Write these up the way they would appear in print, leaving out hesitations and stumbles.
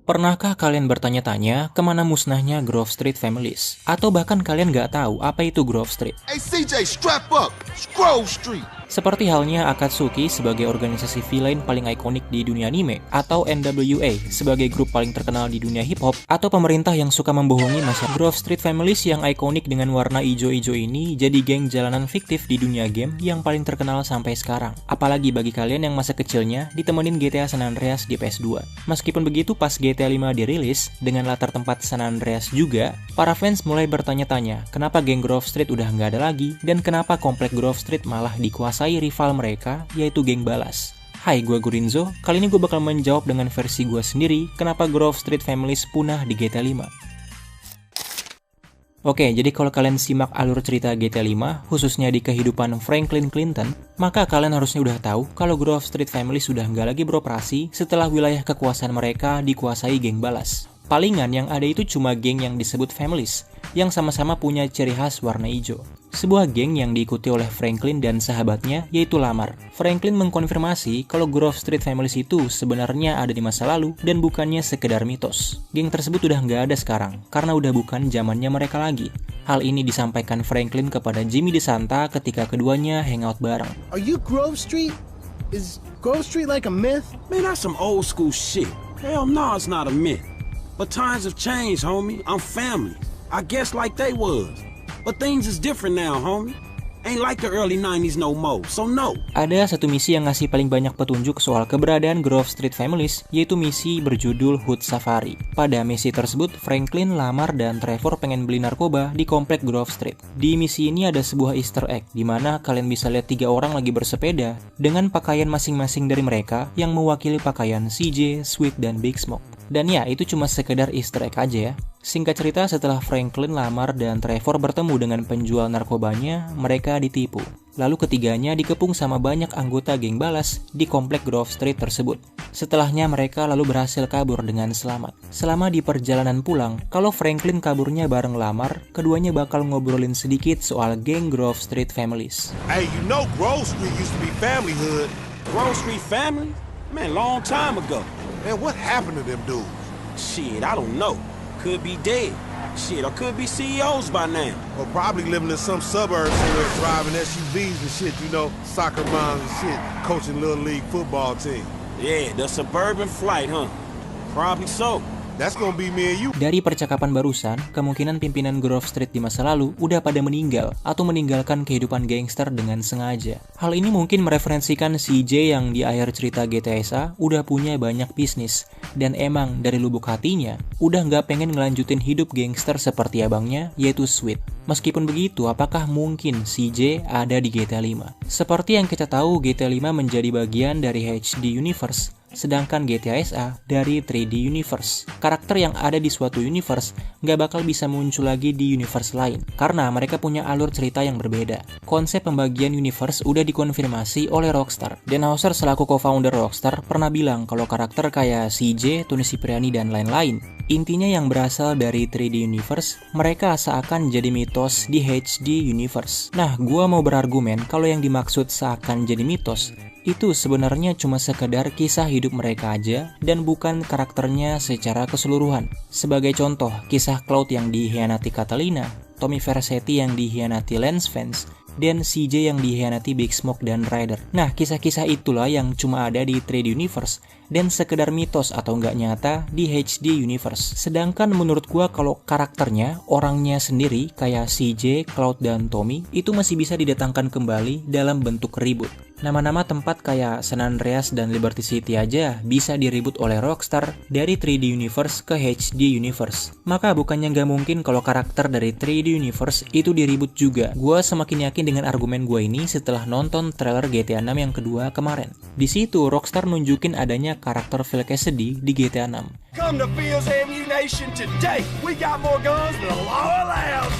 Pernahkah kalian bertanya-tanya kemana musnahnya Grove Street Families? Atau bahkan kalian nggak tahu apa itu Grove Street? Hey CJ, strap up! It's Grove Street! Seperti halnya Akatsuki sebagai organisasi villain paling ikonik di dunia anime, atau NWA sebagai grup paling terkenal di dunia hip-hop, atau pemerintah yang suka membohongi masyarakat. Grove Street Families yang ikonik dengan warna ijo-ijo ini jadi geng jalanan fiktif di dunia game yang paling terkenal sampai sekarang. Apalagi bagi kalian yang masa kecilnya ditemenin GTA San Andreas di PS2. Meskipun begitu, pas GTA 5 dirilis dengan latar tempat San Andreas juga, para fans mulai bertanya-tanya kenapa geng Grove Street udah nggak ada lagi dan kenapa komplek Grove Street malah dikuasai rival mereka, yaitu geng balas. Hai, gue Gurinzo. Kali ini gue bakal menjawab dengan versi gue sendiri kenapa Grove Street Families punah di GTA 5. Oke, jadi kalau kalian simak alur cerita GTA 5, khususnya di kehidupan Franklin Clinton, maka kalian harusnya udah tahu kalau Grove Street Families sudah nggak lagi beroperasi setelah wilayah kekuasaan mereka dikuasai geng balas. Palingan yang ada itu cuma geng yang disebut Families, yang sama-sama punya ciri khas warna hijau. Sebuah geng yang diikuti oleh Franklin dan sahabatnya, yaitu Lamar. Franklin mengkonfirmasi kalau Grove Street Families itu sebenarnya ada di masa lalu dan bukannya sekedar mitos. Geng tersebut udah nggak ada sekarang, karena udah bukan zamannya mereka lagi. Hal ini disampaikan Franklin kepada Jimmy DeSanta ketika keduanya hangout bareng. Are you Grove Street? Is Grove Street like a myth? Man, that's some old school shit. Hell no, it's not a myth. But times have changed, homie. I'm family. I guess like they was. But things is different now, homie. Ain't like the early 90s no more, so no. Ada satu misi yang ngasih paling banyak petunjuk soal keberadaan Grove Street Families, yaitu misi berjudul Hood Safari. Pada misi tersebut, Franklin, Lamar, dan Trevor pengen beli narkoba di komplek Grove Street. Di misi ini ada sebuah easter egg, di mana kalian bisa lihat 3 orang lagi bersepeda dengan pakaian masing-masing dari mereka yang mewakili pakaian CJ, Sweet, dan Big Smoke. Dan ya, itu cuma sekedar easter egg aja ya. Singkat cerita, setelah Franklin, Lamar, dan Trevor bertemu dengan penjual narkobanya, mereka ditipu. Lalu ketiganya dikepung sama banyak anggota geng balas di komplek Grove Street tersebut. Setelahnya mereka lalu berhasil kabur dengan selamat. Selama di perjalanan pulang, kalau Franklin kaburnya bareng Lamar, keduanya bakal ngobrolin sedikit soal geng Grove Street Families. Hey, you know Grove Street used to be family hood. Grove Street family? Man, long time ago. Man, what happened to them dudes? Shit, I don't know. Could be dead. Shit, or could be CEOs by now. Or probably living in some suburbs somewhere, driving SUVs and shit, you know, soccer moms and shit, coaching little league football team. Yeah, the suburban flight, huh? Probably so. That's gonna be me and you. Dari percakapan barusan, kemungkinan pimpinan Grove Street di masa lalu udah pada meninggal atau meninggalkan kehidupan gangster dengan sengaja. Hal ini mungkin mereferensikan CJ yang di akhir cerita GTA SA udah punya banyak bisnis dan emang dari lubuk hatinya udah nggak pengen ngelanjutin hidup gangster seperti abangnya, yaitu Sweet. Meskipun begitu, apakah mungkin CJ ada di GTA 5? Seperti yang kita tahu, GTA 5 menjadi bagian dari HD Universe, sedangkan GTA SA dari 3D Universe. Karakter yang ada di suatu universe nggak bakal bisa muncul lagi di universe lain, karena mereka punya alur cerita yang berbeda. Konsep pembagian universe udah dikonfirmasi oleh Rockstar. Dan Hauser selaku co-founder Rockstar pernah bilang kalau karakter kayak CJ, Tony Cipriani, dan lain-lain, intinya yang berasal dari 3D Universe, mereka seakan jadi mitos di HD Universe. Nah, gua mau berargumen kalau yang dimaksud seakan jadi mitos itu sebenarnya cuma sekedar kisah hidup mereka aja dan bukan karakternya secara keseluruhan. Sebagai contoh, kisah Cloud yang dihianati Catalina, Tommy Vercetti yang dihianati Lance Vance, dan CJ yang dihianati Big Smoke dan Ryder. Nah, kisah-kisah itulah yang cuma ada di 3D Universe dan sekedar mitos atau nggak nyata di HD Universe. Sedangkan menurut gua kalau karakternya, orangnya sendiri kayak CJ, Cloud, dan Tommy itu masih bisa didatangkan kembali dalam bentuk reboot. Nama-nama tempat kayak San Andreas dan Liberty City aja bisa direboot oleh Rockstar dari 3D Universe ke HD Universe. Maka bukannya nggak mungkin kalau karakter dari 3D Universe itu direboot juga. Gua semakin yakin dengan argumen gua ini setelah nonton trailer GTA 6 yang kedua kemarin. Di situ Rockstar nunjukin adanya karakter Phil Cassidy di GTA 6. Come to Fields Ammunition today. We got more guns than the law allows.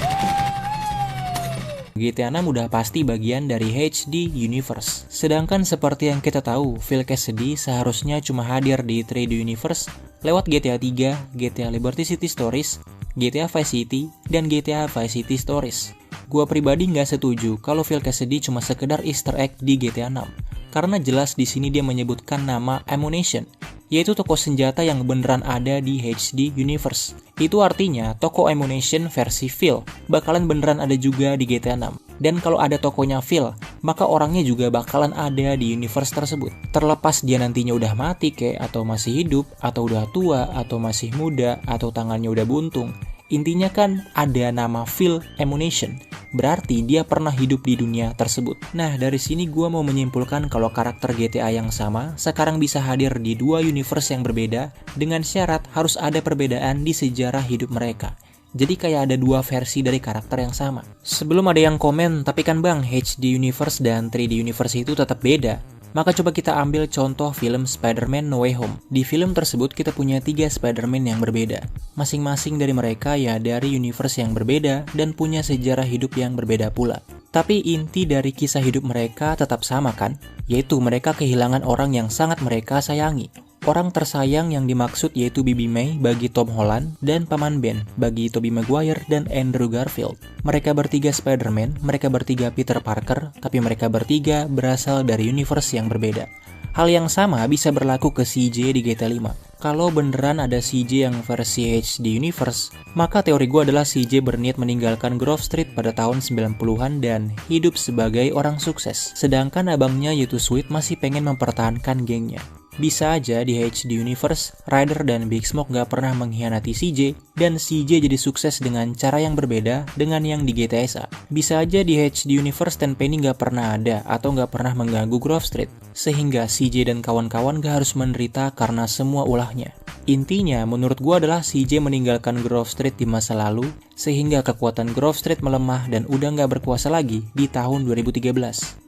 GTA 6 udah pasti bagian dari HD Universe. Sedangkan seperti yang kita tahu, Phil Cassidy seharusnya cuma hadir di 3D Universe lewat GTA 3, GTA Liberty City Stories, GTA Vice City, dan GTA Vice City Stories. Gua pribadi nggak setuju kalau Phil Cassidy cuma sekedar easter egg di GTA 6. Karena jelas di sini dia menyebutkan nama Ammunition, yaitu toko senjata yang beneran ada di HD Universe. Itu artinya toko ammunition versi Phil bakalan beneran ada juga di GTA 6. Dan kalau ada tokonya Phil, maka orangnya juga bakalan ada di universe tersebut. Terlepas dia nantinya udah mati atau masih hidup, atau udah tua, atau masih muda, atau tangannya udah buntung. Intinya kan ada nama Phil Ammunition, berarti dia pernah hidup di dunia tersebut. Nah, dari sini gue mau menyimpulkan kalau karakter GTA yang sama sekarang bisa hadir di dua universe yang berbeda dengan syarat harus ada perbedaan di sejarah hidup mereka. Jadi kayak ada dua versi dari karakter yang sama. Sebelum ada yang komen, tapi kan bang, HD Universe dan 3D Universe itu tetap beda. Maka coba kita ambil contoh film Spider-Man No Way Home. Di film tersebut kita punya 3 Spider-Man yang berbeda. Masing-masing dari mereka ya dari universe yang berbeda dan punya sejarah hidup yang berbeda pula. Tapi inti dari kisah hidup mereka tetap sama kan? Yaitu mereka kehilangan orang yang sangat mereka sayangi. Orang tersayang yang dimaksud yaitu Bibi May bagi Tom Holland dan Paman Ben bagi Tobey Maguire dan Andrew Garfield. Mereka bertiga Spider-Man, mereka bertiga Peter Parker, tapi mereka bertiga berasal dari universe yang berbeda. Hal yang sama bisa berlaku ke CJ di GTA 5. Kalau beneran ada CJ yang versi HD Universe, maka teori gue adalah CJ berniat meninggalkan Grove Street pada tahun 90-an dan hidup sebagai orang sukses. Sedangkan abangnya yaitu Sweet masih pengen mempertahankan gengnya. Bisa aja di HD Universe, Ryder dan Big Smoke gak pernah mengkhianati CJ, dan CJ jadi sukses dengan cara yang berbeda dengan yang di GTA SA. Bisa aja di HD Universe Tenpenny gak pernah ada atau gak pernah mengganggu Grove Street, sehingga CJ dan kawan-kawan gak harus menderita karena semua ulahnya. Intinya, menurut gua adalah CJ meninggalkan Grove Street di masa lalu, sehingga kekuatan Grove Street melemah dan udah nggak berkuasa lagi di tahun 2013.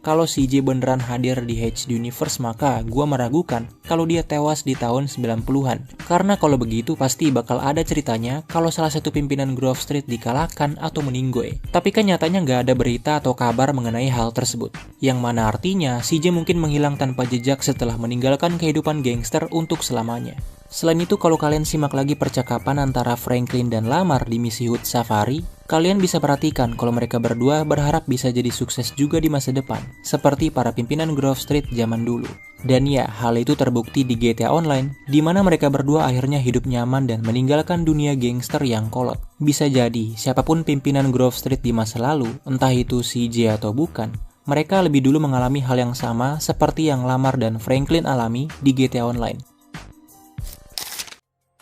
Kalau CJ beneran hadir di HD Universe, maka gua meragukan kalau dia tewas di tahun 90-an. Karena kalau begitu pasti bakal ada ceritanya kalau salah satu pimpinan Grove Street dikalahkan atau meninggoy. Tapi kan nyatanya nggak ada berita atau kabar mengenai hal tersebut. Yang mana artinya CJ mungkin menghilang tanpa jejak setelah meninggalkan kehidupan gangster untuk selamanya. Selain itu, kalau kalian simak lagi percakapan antara Franklin dan Lamar di misi Hood Safari, kalian bisa perhatikan kalau mereka berdua berharap bisa jadi sukses juga di masa depan, seperti para pimpinan Grove Street zaman dulu. Dan ya, hal itu terbukti di GTA Online, di mana mereka berdua akhirnya hidup nyaman dan meninggalkan dunia gangster yang kolot. Bisa jadi, siapapun pimpinan Grove Street di masa lalu, entah itu CJ atau bukan, mereka lebih dulu mengalami hal yang sama seperti yang Lamar dan Franklin alami di GTA Online.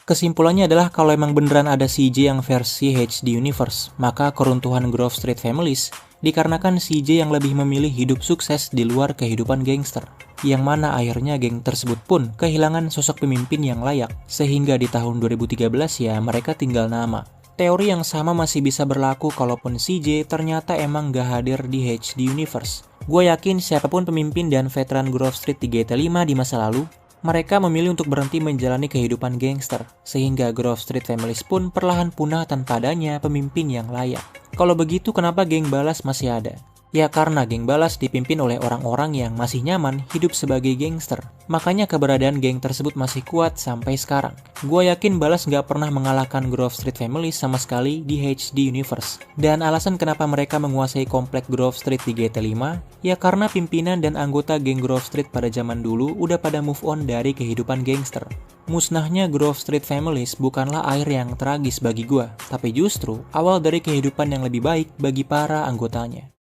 Kesimpulannya adalah kalau emang beneran ada CJ yang versi HD Universe, maka keruntuhan Grove Street Families dikarenakan CJ yang lebih memilih hidup sukses di luar kehidupan gangster, yang mana akhirnya geng tersebut pun kehilangan sosok pemimpin yang layak, sehingga di tahun 2013 ya mereka tinggal nama. Teori yang sama masih bisa berlaku kalaupun CJ ternyata emang gak hadir di HD Universe. Gue yakin siapapun pemimpin dan veteran Grove Street di GTA 5 di masa lalu, mereka memilih untuk berhenti menjalani kehidupan gangster, sehingga Grove Street Families pun perlahan punah tanpa adanya pemimpin yang layak. Kalau begitu, kenapa geng balas masih ada? Ya karena geng balas dipimpin oleh orang-orang yang masih nyaman hidup sebagai gangster. Makanya keberadaan geng tersebut masih kuat sampai sekarang. Gua yakin balas gak pernah mengalahkan Grove Street Families sama sekali di HD Universe. Dan alasan kenapa mereka menguasai komplek Grove Street di GTA 5, ya karena pimpinan dan anggota geng Grove Street pada zaman dulu udah pada move on dari kehidupan gangster. Musnahnya Grove Street Families bukanlah akhir yang tragis bagi gua, tapi justru awal dari kehidupan yang lebih baik bagi para anggotanya.